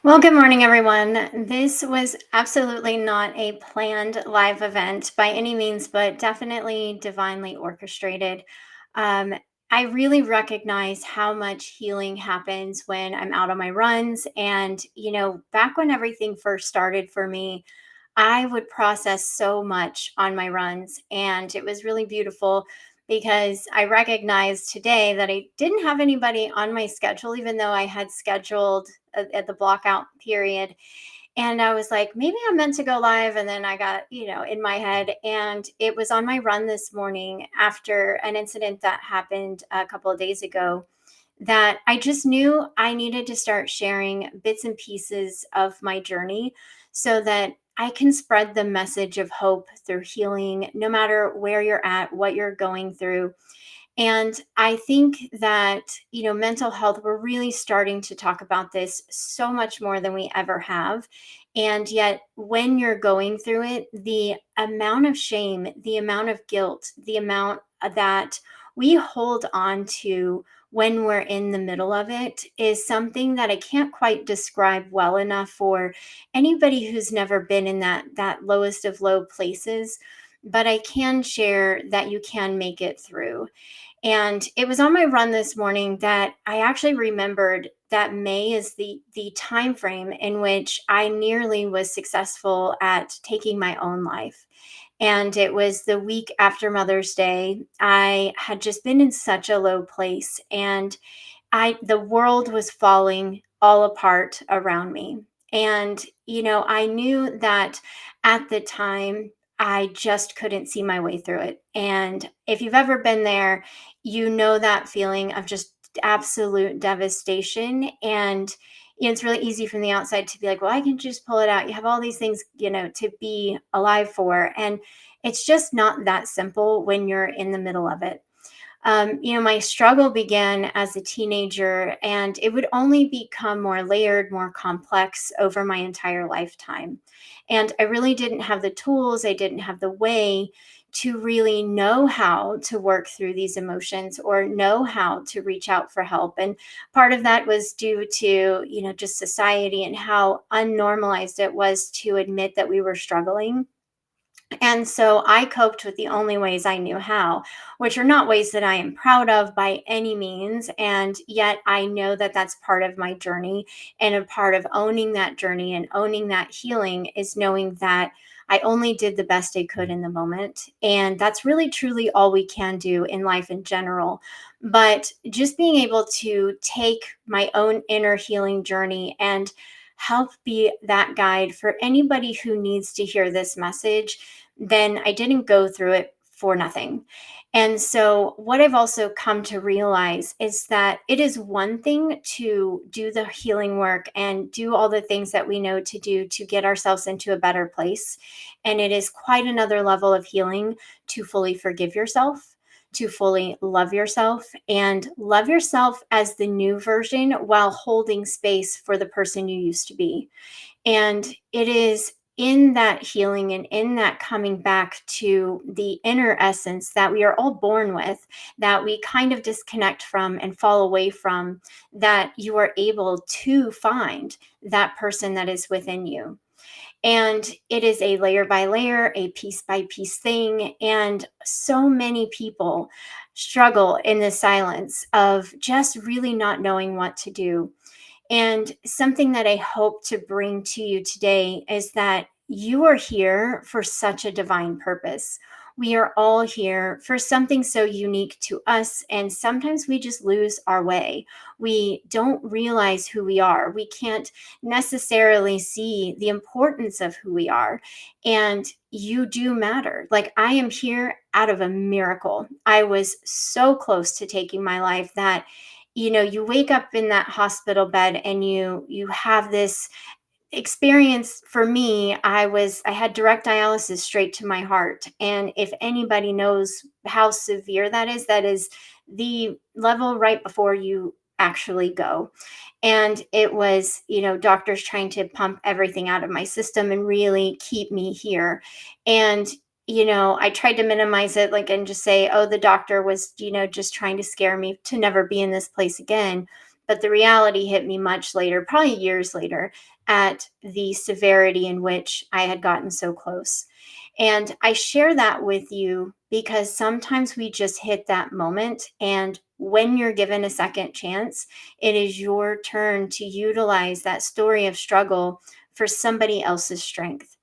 Well, good morning, everyone. This was absolutely not a planned live event by any means, but definitely divinely orchestrated. Um, I really recognize how much healing happens when I'm out on my runs. And, back when everything first started for me, I would process so much on my runs. And it was really beautiful because I recognized today that I didn't have anybody on my schedule, even though I had scheduled at the block out period. And I was like, maybe I'm meant to go live. And then I got, in my head. And it was on my run this morning after an incident that happened a couple of days ago that I just knew I needed to start sharing bits and pieces of my journey so that I can spread the message of hope through healing, no matter where you're at, what you're going through. And I think that, mental health, we're really starting to talk about this so much more than we ever have. And yet, when you're going through it, the amount of shame, the amount of guilt, the amount that we hold on to when we're in the middle of it is something that I can't quite describe well enough for anybody who's never been in that lowest of low places. But I can share that you can make it through. And it was on my run this morning that I actually remembered that May is the time frame in which I nearly was successful at taking my own life. And it was the week after Mother's Day. I had just been in such a low place, and the world was falling all apart around me. And I knew that at the time I just couldn't see my way through it. And if you've ever been there, you know that feeling of just absolute devastation. And it's really easy from the outside to be like, well, I can just pull it out. You have all these things, to be alive for. And it's just not that simple when you're in the middle of it. My struggle began as a teenager, and it would only become more layered, more complex over my entire lifetime. And I really didn't have the tools, I didn't have the way to really know how to work through these emotions or know how to reach out for help. And part of that was due to, just society and how unnormalized it was to admit that we were struggling. And so I coped with the only ways I knew how, which are not ways that I am proud of by any means. And yet I know that that's part of my journey. And a part of owning that journey and owning that healing is knowing that I only did the best I could in the moment. And that's really, truly all we can do in life in general. But just being able to take my own inner healing journey and help be that guide for anybody who needs to hear this message, then I didn't go through it for nothing. And so, what I've also come to realize is that it is one thing to do the healing work and do all the things that we know to do to get ourselves into a better place. And it is quite another level of healing to fully forgive yourself, to fully love yourself as the new version while holding space for the person you used to be. And it is in that healing and in that coming back to the inner essence that we are all born with, that we kind of disconnect from and fall away from, that you are able to find that person that is within you. And it is a layer by layer, a piece by piece thing. And so many people struggle in the silence of just really not knowing what to do. And something that I hope to bring to you today is that you are here for such a divine purpose. We are all here for something so unique to us. And sometimes we just lose our way. We don't realize who we are. We can't necessarily see the importance of who we are. And you do matter. Like, I am here out of a miracle. I was so close to taking my life that you wake up in that hospital bed and you have this experience. For me, I had direct dialysis straight to my heart, and if anybody knows how severe that is the level right before you actually go. And it was, doctors trying to pump everything out of my system and really keep me here. And I tried to minimize it, and just say, oh, the doctor was, just trying to scare me to never be in this place again. but the reality hit me much later, probably years later, at the severity in which I had gotten so close. And I share that with you because sometimes we just hit that moment. And when you're given a second chance, it is your turn to utilize that story of struggle for somebody else's strength.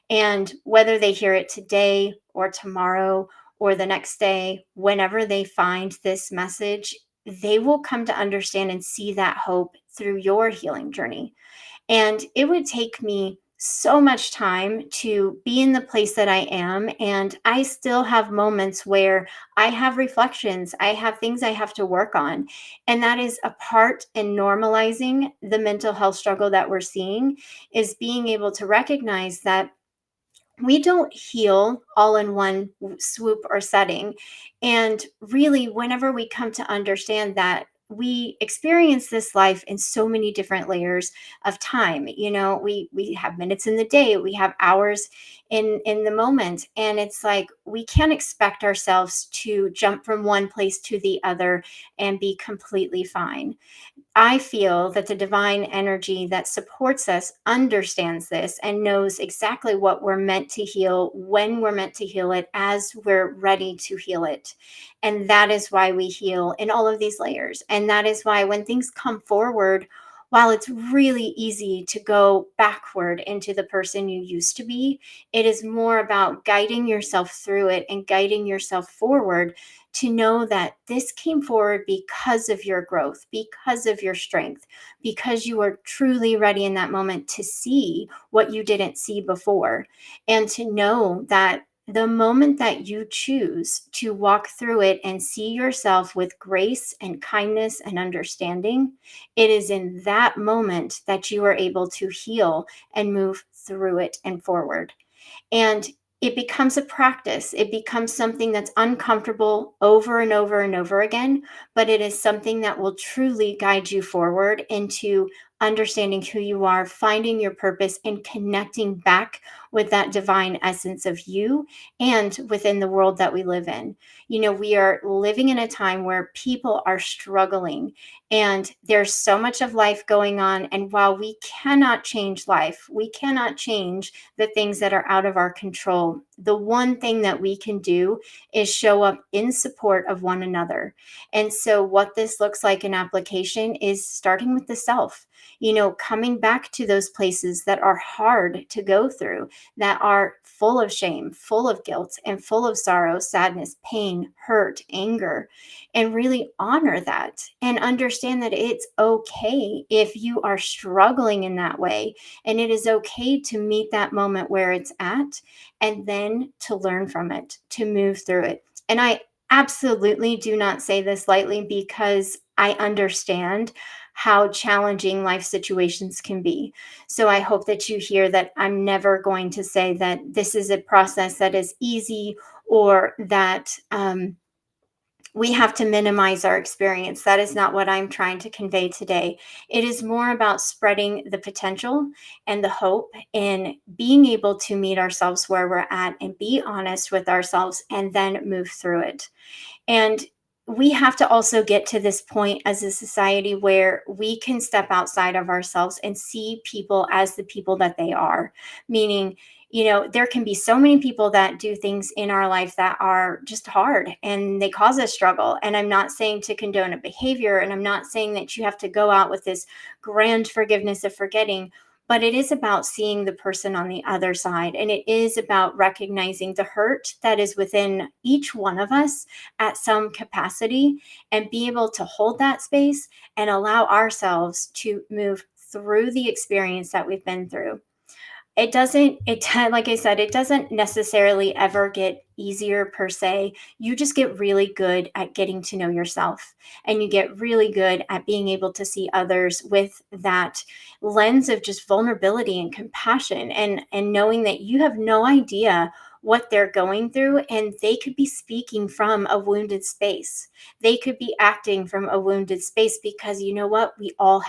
And whether they hear it today or tomorrow or the next day, whenever they find this message, they will come to understand and see that hope through your healing journey. And it would take me so much time to be in the place that I am. And I still have moments where I have reflections, I have things I have to work on. And that is a part in normalizing the mental health struggle that we're seeing, is being able to recognize that we don't heal all in one swoop or setting. And really, whenever we come to understand that we experience this life in so many different layers of time, we have minutes in the day, we have hours in the moment, and it's like we can't expect ourselves to jump from one place to the other and be completely fine. I feel that the divine energy that supports us understands this and knows exactly what we're meant to heal, when we're meant to heal it, as we're ready to heal it. And that is why we heal in all of these layers. And that is why when things come forward, while it's really easy to go backward into the person you used to be, it is more about guiding yourself through it and guiding yourself forward to know that this came forward because of your growth, because of your strength, because you are truly ready in that moment to see what you didn't see before. And to know that the moment that you choose to walk through it and see yourself with grace and kindness and understanding, it is in that moment that you are able to heal and move through it and forward. And it becomes a practice. It becomes something that's uncomfortable over and over and over again, but it is something that will truly guide you forward into understanding who you are, finding your purpose, and connecting back with that divine essence of you and within the world that we live in. We are living in a time where people are struggling and there's so much of life going on. And while we cannot change life, we cannot change the things that are out of our control. The one thing that we can do is show up in support of one another. And so, what this looks like in application is starting with the self, coming back to those places that are hard to go through, that are full of shame, full of guilt, and full of sorrow, sadness, pain, hurt, anger, and really honor that and understand that it's okay if you are struggling in that way, and it is okay to meet that moment where it's at and then to learn from it, to move through it. And I absolutely do not say this lightly because I understand how challenging life situations can be. So I hope that you hear that I'm never going to say that this is a process that is easy, or that we have to minimize our experience. That is not what I'm trying to convey today. It is more about spreading the potential and the hope in being able to meet ourselves where we're at and be honest with ourselves and then move through it. And we have to also get to this point as a society where we can step outside of ourselves and see people as the people that they are. Meaning, there can be so many people that do things in our life that are just hard and they cause us struggle. And I'm not saying to condone a behavior, and I'm not saying that you have to go out with this grand forgiveness of forgetting. But it is about seeing the person on the other side. And it is about recognizing the hurt that is within each one of us at some capacity, and be able to hold that space and allow ourselves to move through the experience that we've been through. Like I said, it doesn't necessarily ever get easier per se. You just get really good at getting to know yourself, and you get really good at being able to see others with that lens of just vulnerability and compassion, and knowing that you have no idea what they're going through, and they could be speaking from a wounded space. They could be acting from a wounded space, because you know what? We all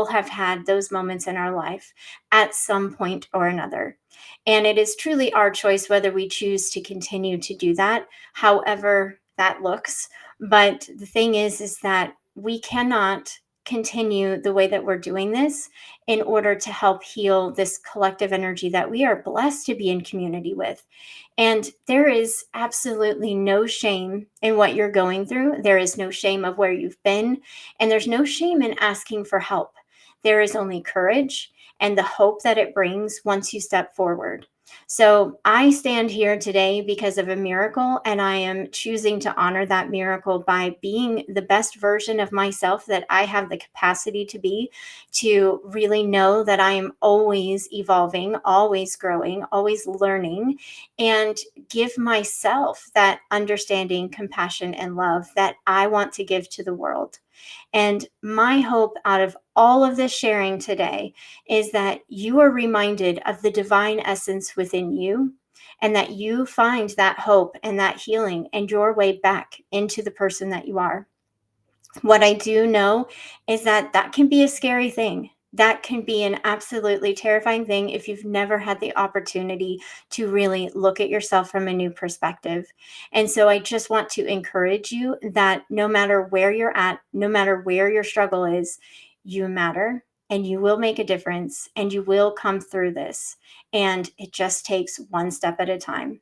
have had those moments in our life at some point or another. And it is truly our choice whether we choose to continue to do that, however that looks. But the thing is that we cannot continue the way that we're doing this in order to help heal this collective energy that we are blessed to be in community with. And there is absolutely no shame in what you're going through. There is no shame of where you've been, and there's no shame in asking for help. There is only courage and the hope that it brings once you step forward. So I stand here today because of a miracle, and I am choosing to honor that miracle by being the best version of myself that I have the capacity to be, to really know that I am always evolving, always growing, always learning, and give myself that understanding, compassion, and love that I want to give to the world. And my hope out of all of this sharing today is that you are reminded of the divine essence within you, and that you find that hope and that healing and your way back into the person that you are. What I do know is that that can be a scary thing. That can be an absolutely terrifying thing if you've never had the opportunity to really look at yourself from a new perspective. And so I just want to encourage you that no matter where you're at, no matter where your struggle is, you matter and you will make a difference and you will come through this. And it just takes one step at a time.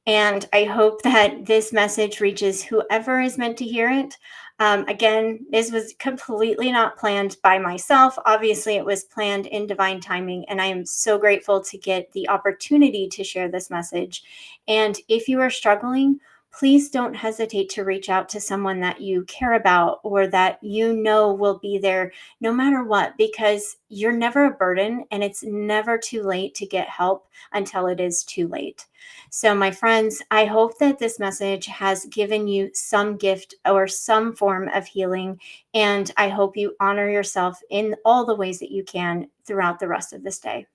And I hope that this message reaches whoever is meant to hear it. Again, this was completely not planned by myself. Obviously, it was planned in divine timing. And I am so grateful to get the opportunity to share this message. And if you are struggling, please don't hesitate to reach out to someone that you care about or that you know will be there no matter what, because you're never a burden and it's never too late to get help until it is too late. So, my friends, I hope that this message has given you some gift or some form of healing. And I hope you honor yourself in all the ways that you can throughout the rest of this day.